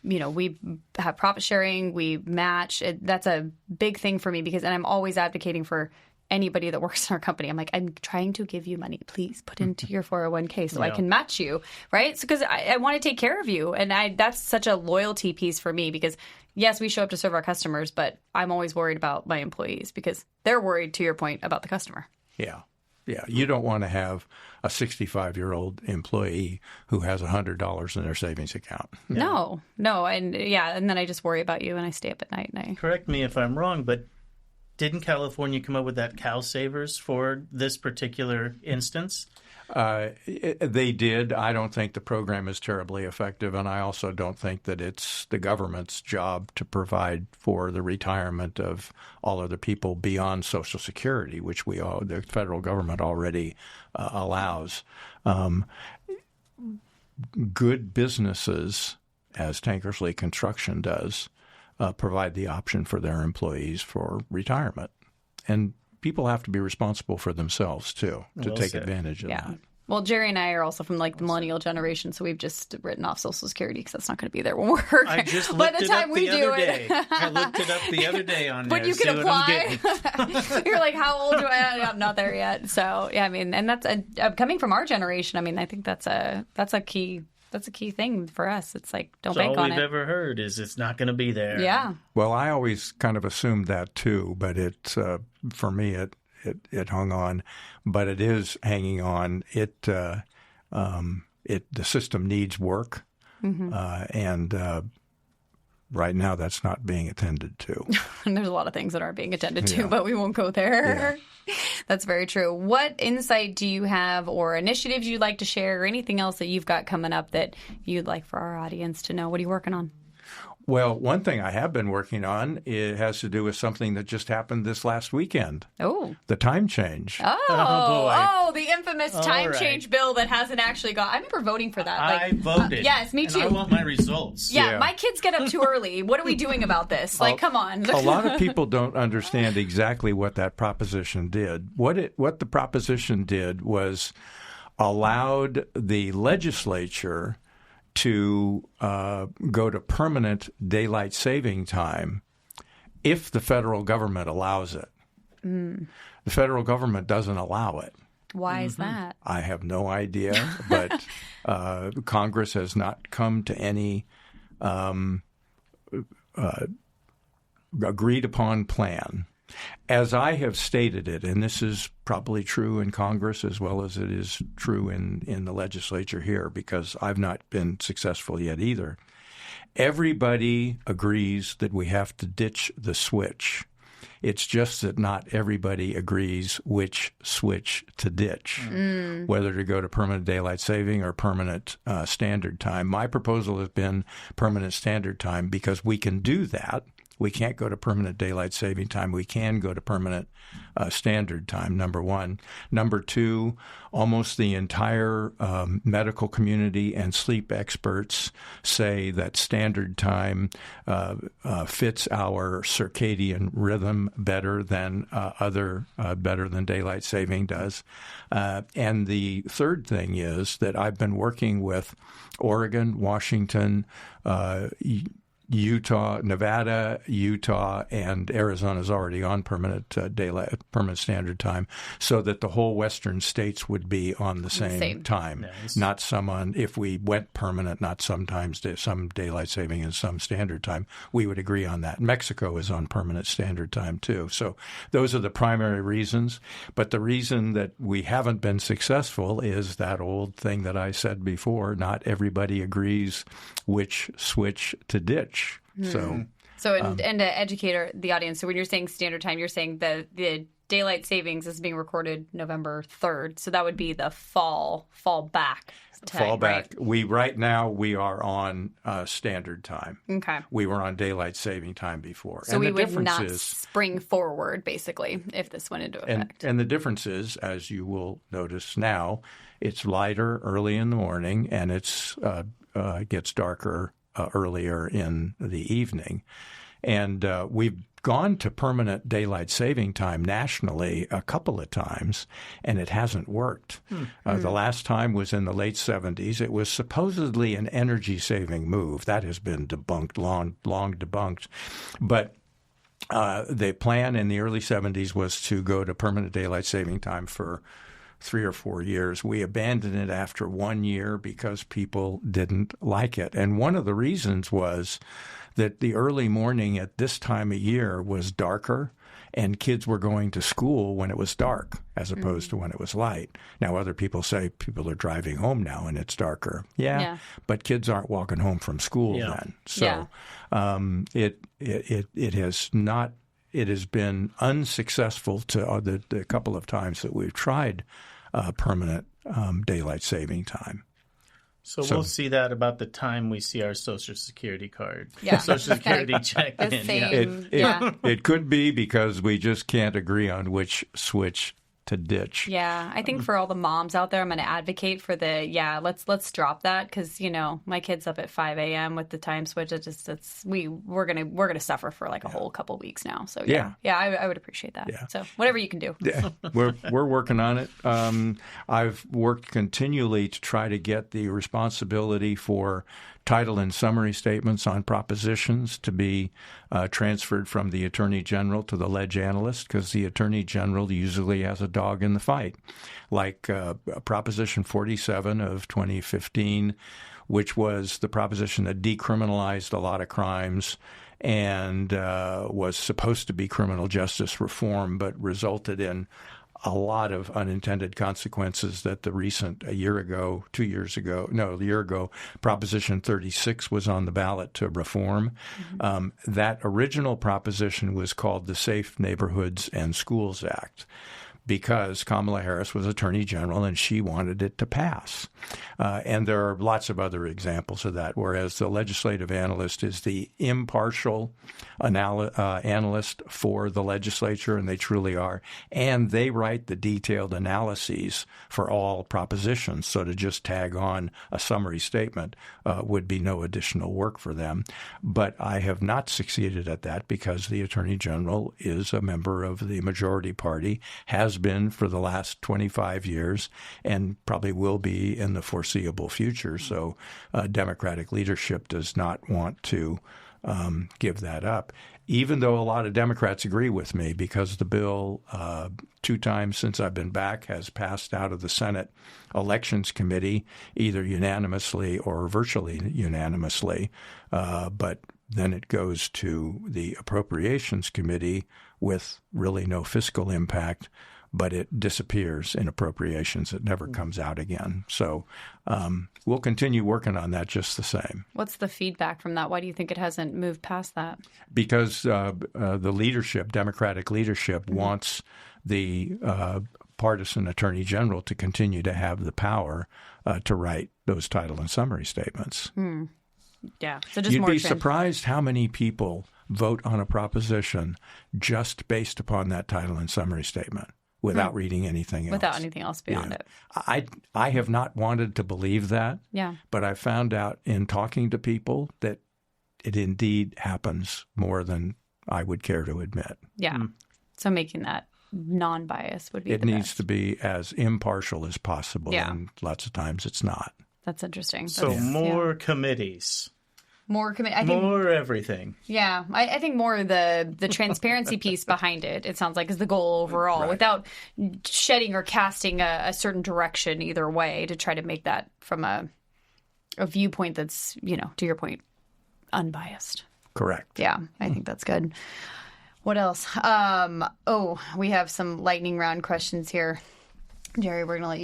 we have profit sharing, we match. That's a big thing for me and I'm always advocating for anybody that works in our company. I'm like, I'm trying to give you money. Please put into your 401k so I can match you, right? So because I want to take care of you. And that's such a loyalty piece for me because yes, we show up to serve our customers, but I'm always worried about my employees because they're worried, to your point, about the customer. Yeah. Yeah. You don't want to have a 65-year-old employee who has $100 in their savings account. No. And and then I just worry about you and I stay up at night. Correct me if I'm wrong, but didn't California come up with that Cal Savers for this particular instance? They did. I don't think the program is terribly effective, and I also don't think that it's the government's job to provide for the retirement of all of the people beyond Social Security, which the federal government already allows. Good businesses, as Tankersley Construction does, provide the option for their employees for retirement. And people have to be responsible for themselves, too, to take advantage of that. Well, Jerry and I are also from the millennial generation, so we've just written off Social Security because that's not going to be there when we're I just looked it up the other day. I looked it up the other day on there. But you can apply. You're like, how old do I am? I'm not there yet. So, yeah, I mean, and that's coming from our generation. I mean, I think that's a key thing for us. It's like, don't bank on it. All we've ever heard is it's not going to be there. Yeah. Well, I always kind of assumed that too, but for me, it hung on. But it is hanging on. The system needs work, and right now that's not being attended to. And there's a lot of things that aren't being attended to, but we won't go there. Yeah. That's very true. What insight do you have or initiatives you'd like to share or anything else that you've got coming up that you'd like for our audience to know? What are you working on? Well, one thing I have been working on, it has to do with something that just happened this last weekend. Oh. The time change. Oh, the infamous time change bill that hasn't actually gone. I remember voting for that. I voted. Yes, me too. And I want my results. Yeah, my kids get up too early. What are we doing about this? Come on. A lot of people don't understand exactly what that proposition did. What the proposition did was allowed the legislature to go to permanent daylight saving time if the federal government allows it. The federal government doesn't allow it. Why is that? I have no idea, but Congress has not come to any agreed upon plan. As I have stated it, and this is probably true in Congress as well as it is true in the legislature here, because I've not been successful yet either, everybody agrees that we have to ditch the switch. It's just that not everybody agrees which switch to ditch, whether to go to permanent daylight saving or permanent standard time. My proposal has been permanent standard time because we can do that. We can't go to permanent daylight saving time. We can go to permanent standard time, number one. Number two, almost the entire medical community and sleep experts say that standard time fits our circadian rhythm better than better than daylight saving does. And the third thing is that I've been working with Oregon, Washington, Utah, Nevada, Utah, and Arizona is already on permanent standard time, so that the whole western states would be on the same time. Nice. Not some on, if we went permanent, not sometimes some daylight saving and some standard time. We would agree on that. Mexico is on permanent standard time too. So those are the primary reasons. But the reason that we haven't been successful is that old thing that I said before, not everybody agrees which switch to ditch. So and to educate the audience, so when you're saying standard time, you're saying the daylight savings is being recorded November 3rd, so that would be the fall back time, right? Right now we are on standard time. Okay. We were on daylight saving time before. So we would not spring forward, basically, if this went into effect. And the difference is, as you will notice now, it's lighter early in the morning, and it gets darker earlier in the evening. And we've gone to permanent daylight saving time nationally a couple of times, and it hasn't worked. The last time was in the late 70s. It was supposedly an energy-saving move. That has been debunked, long debunked. But the plan in the early 70s was to go to permanent daylight saving time for 3 or 4 years. We abandoned it after 1 year because people didn't like it. And one of the reasons was that the early morning at this time of year was darker, and kids were going to school when it was dark as opposed to when it was light. Now, other people say people are driving home now and it's darker. Yeah. But kids aren't walking home from school then. So it has been unsuccessful to the couple of times that we've tried permanent daylight saving time. So we'll see that about the time we see our Social Security card. Yeah. Social Security check-in. It could be because we just can't agree on which switch to ditch. Yeah, I think for all the moms out there, I'm going to advocate for let's drop that, because my kid's up at 5 a.m. with the time switch. We're gonna suffer for like a whole couple weeks now. So I would appreciate that. Yeah. So whatever you can do. Yeah, we're working on it. I've worked continually to try to get the responsibility for title and summary statements on propositions to be transferred from the Attorney General to the ledge analyst, because the Attorney General usually has a dog in the fight. Like Proposition 47 of 2015, which was the proposition that decriminalized a lot of crimes and was supposed to be criminal justice reform, but resulted in a lot of unintended consequences that a year ago, Proposition 36 was on the ballot to reform. That original proposition was called the Safe Neighborhoods and Schools Act, because Kamala Harris was Attorney General and she wanted it to pass. And there are lots of other examples of that, whereas the legislative analyst is the impartial analyst for the legislature, and they truly are. And they write the detailed analyses for all propositions. So to just tag on a summary statement would be no additional work for them. But I have not succeeded at that because the Attorney General is a member of the majority party, has been for the last 25 years, and probably will be in the foreseeable future. So Democratic leadership does not want to give that up, even though a lot of Democrats agree with me, because the bill 2 times since I've been back has passed out of the Senate Elections Committee, either unanimously or virtually unanimously. But then it goes to the Appropriations Committee with really no fiscal impact, but it disappears in appropriations. It never comes out again. So we'll continue working on that just the same. What's the feedback from that? Why do you think it hasn't moved past that? Because the leadership, Democratic leadership, wants the partisan Attorney General to continue to have the power to write those title and summary statements. Yeah. So just You'd be surprised how many people vote on a proposition just based upon that title and summary statement, without reading anything else. Without anything else beyond it. I have not wanted to believe that, but I found out in talking to people that it indeed happens more than I would care to admit. Yeah. So making that non-biased would be It needs to be as impartial as possible, and lots of times it's not. That's interesting. So more committees. More everything. Yeah. I think more the transparency piece behind it, it sounds like, is the goal overall, without shedding or casting a certain direction either way, to try to make that from a viewpoint that's, to your point, unbiased. Correct. Yeah. I think that's good. What else? We have some lightning round questions here. Jerry, we're going to let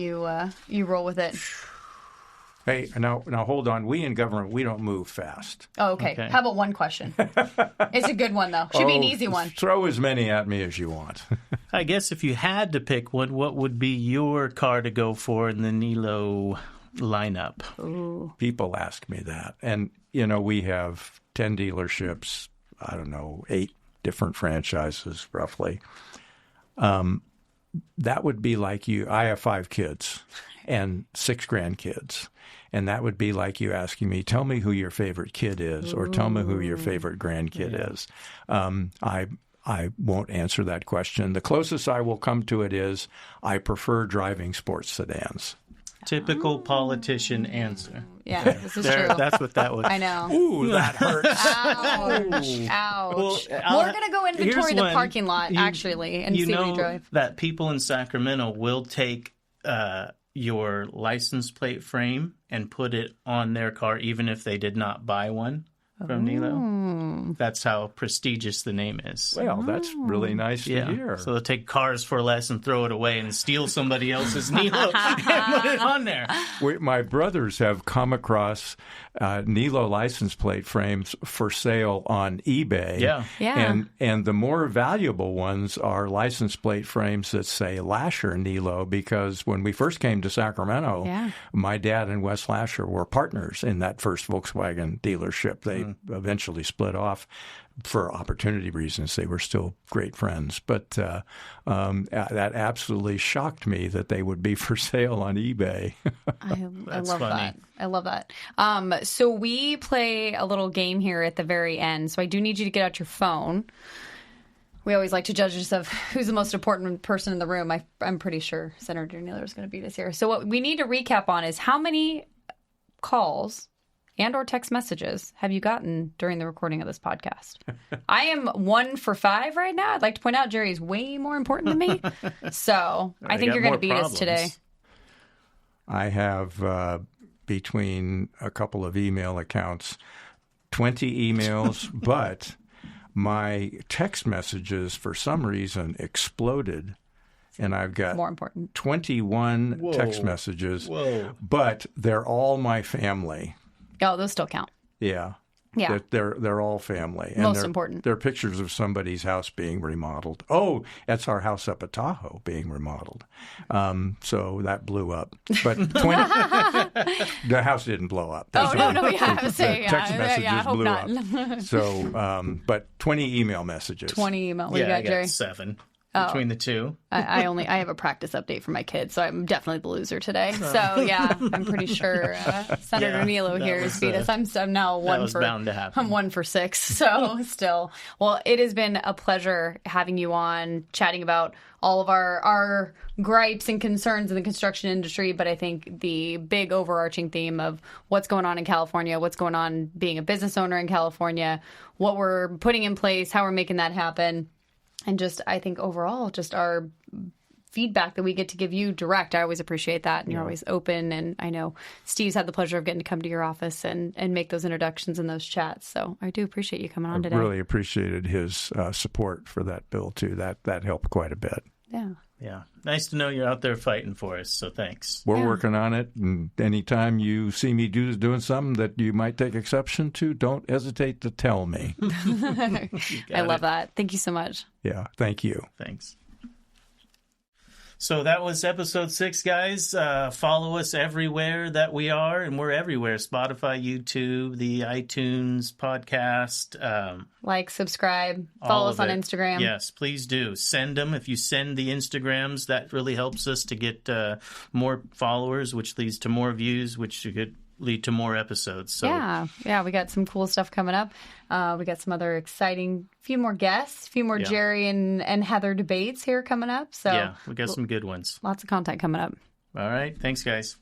you roll with it. Hey, now hold on. We in government, we don't move fast. Oh, okay. How about one question? It's a good one, though. Should be an easy one. Throw as many at me as you want. I guess if you had to pick one, what would be your car to go for in the Niello lineup? Ooh. People ask me that. And, we have 10 dealerships, 8 different franchises, roughly. That would be like you. I have 5 kids and 6 grandkids. And that would be like you asking me, tell me who your favorite kid is, or tell me who your favorite grandkid is. I won't answer that question. The closest I will come to it is I prefer driving sports sedans. Typical politician answer. Yeah, this is true. That's what that was. I know. Ooh, that hurts. Ouch. Well, we're going to go inventory the parking lot, actually, and see what you drive. That people in Sacramento will take your license plate frame and put it on their car, even if they did not buy one from Niello. That's how prestigious the name is. Well, that's really nice to hear. So they'll take cars for less and throw it away and steal somebody else's Niello and put it on there. My brothers have come across Niello license plate frames for sale on eBay. Yeah. And the more valuable ones are license plate frames that say Lasher Niello, because when we first came to Sacramento, my dad and Wes Lasher were partners in that first Volkswagen dealership. They eventually split off for opportunity reasons. They were still great friends. But that absolutely shocked me that they would be for sale on eBay. I love that. I love that. So we play a little game here at the very end. So I do need you to get out your phone. We always like to judge us of who's the most important person in the room. I'm pretty sure Senator Niello is going to beat us here. So what we need to recap on is how many calls and or text messages have you gotten during the recording of this podcast? I am 1 for 5 right now. I'd like to point out Jerry's way more important than me. So I think you're going to beat us today. I have, between a couple of email accounts, 20 emails, but my text messages, for some reason, exploded. And I've got more important 21 text messages, but they're all my family. Oh, those still count. Yeah. Yeah. They're all family. And Most important. They're pictures of somebody's house being remodeled. Oh, that's our house up at Tahoe being remodeled. So that blew up. But the house didn't blow up. Text messages blew up. So, but 20 email messages. 20 email. What do you got, I Jerry? got 7. Between the two. I have a practice update for my kids, so I'm definitely the loser today. So yeah, I'm pretty sure Senator Niello here has beat us. I'm now 1 for bound to happen. I'm 1 for 6. So still, well, it has been a pleasure having you on, chatting about all of our gripes and concerns in the construction industry. But I think the big overarching theme of what's going on in California, what's going on being a business owner in California, what we're putting in place, how we're making that happen. And just, I think overall, just our feedback that we get to give you direct, I always appreciate that. And you're always open. And I know Steve's had the pleasure of getting to come to your office and make those introductions and those chats. So I do appreciate you coming on today. I really appreciated his support for that bill, too. That helped quite a bit. Yeah. Yeah. Nice to know you're out there fighting for us. So thanks. We're working on it. And anytime you see me doing something that you might take exception to, don't hesitate to tell me. I love that. Thank you so much. Yeah. Thank you. Thanks. So that was episode 6, guys. Follow us everywhere that we are, and we're everywhere. Spotify, YouTube, the iTunes podcast. Like, subscribe, follow us on Instagram. Yes, please do. Send them. If you send the Instagrams, that really helps us to get more followers, which leads to more views, which could lead to more episodes. So yeah, we got some cool stuff coming up. We got some other exciting, few more guests, a few more Jerry and Heather debates here coming up. So yeah, we got some good ones. Lots of content coming up. All right, thanks, guys.